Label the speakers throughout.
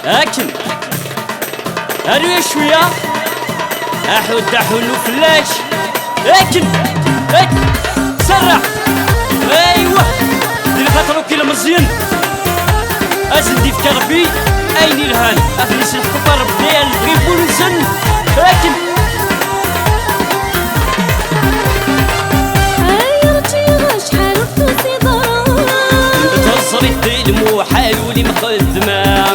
Speaker 1: لكن هلو شوية أحود أحون وفلاش لكن سرع أيوة اللي خاطرو كي مزيان أزندي في كربي أيني الهان أفلس الحقوق ربي الغيب ونسن لكن تهزري الدين مو حالولي مخدمة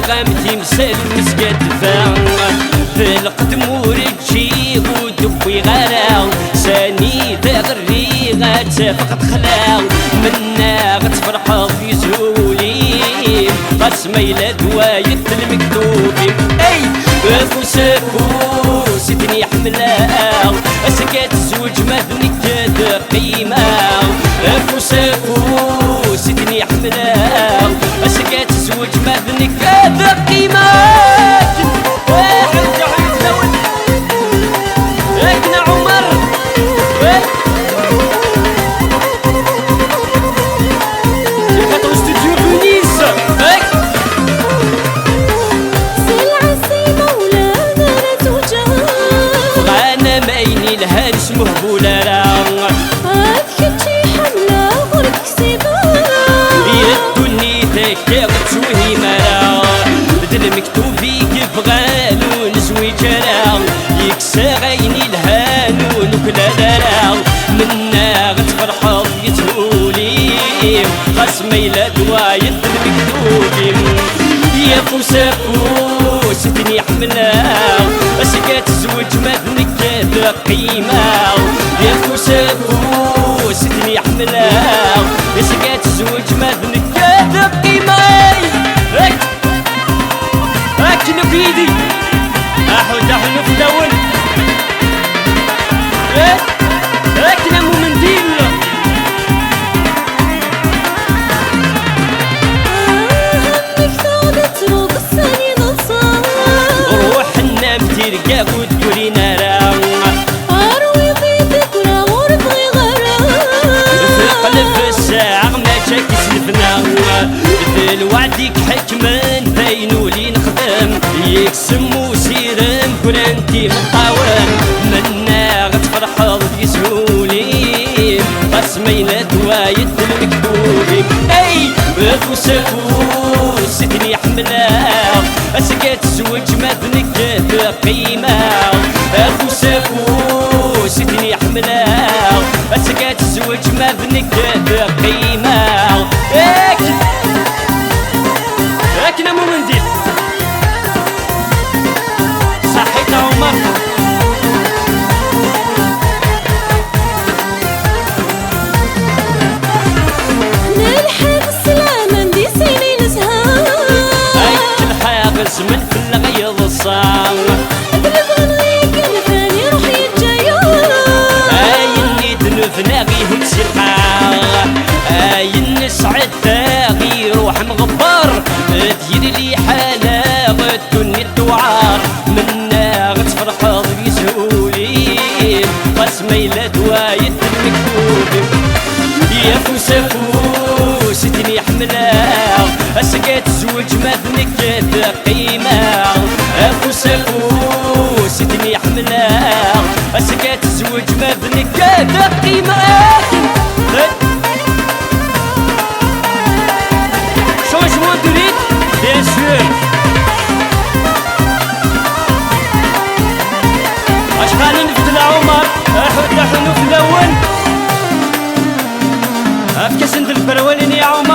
Speaker 1: غامتي مسال مسكات فان في القدم ورجي ودبي غراو ساني تغري غتفقد خلاو منا غتفرح في زولي غتسميلا دواية المكتوبين اي فوسكو سيدني حملاو اسكات الزوج مذنك كاد قيمة فوسكو سيدني حملاو اسكات الزوج مذنك كاد قيمة لكن عمر كاتو استوديو تونس غانا مايني لها اسمه بولارا
Speaker 2: هاكتي حملة غرك سيبا
Speaker 1: يدوني تكا وتسوي مرا بدل مكتوبي كيبغالو نسوي جرا يكسى عيني الهانون وكلا دارا منا غتفرحو يتهولي غاسميلا دواية المكتوبين يا فوسكو سيدني حملاو اسكات الزوج مذنك كاد قيمة يا فوسكو سيدني حملاو اسكات الزوج مذنك كاد قيمة هاكنو بيدي احود احنا في دول هاكنا مو منديل تلقى وتقولي نارا
Speaker 2: أروي بيدك ونور بغي غرا
Speaker 1: في قلب الساعة ما جاك سلفنا في وعدك حكما باينو لي نخدم يكسم وسيرم كون انتي مقاوم منا غتفرحض يسهولي قسمينا دواية المكتوبين اي فوسكو سيدني حملاو اسكات الزوج مذنك كاد قيمة فوسكو سيدني حملاو اسكات الزوج مذنك كاد قيمة لكن مو منديل صحيت عمر
Speaker 2: نلحق السلامة ندي سيني نزهان
Speaker 1: ايك الحاغز من في الغيظ الصام
Speaker 2: أدرب غيك الفاني روحي الجايون
Speaker 1: ايني دنفنا غيه بسرقة اين سعد ثاغي روح مغبر دير لي حالة غدوني الدوعار منا غتفرحض يسهولي قسميلا دواية المكتوب يا فوسكو سيدني حملاو اسكات الزوج مذنك كاد قيمة فوسكو سيدني حملاو اسكات الزوج مذنك كاد قيمة شونجمون دو ريت بيان سور اش غادي نبدل عمر احد نحن في الاول هاك كاس ندير البروانين يا عمر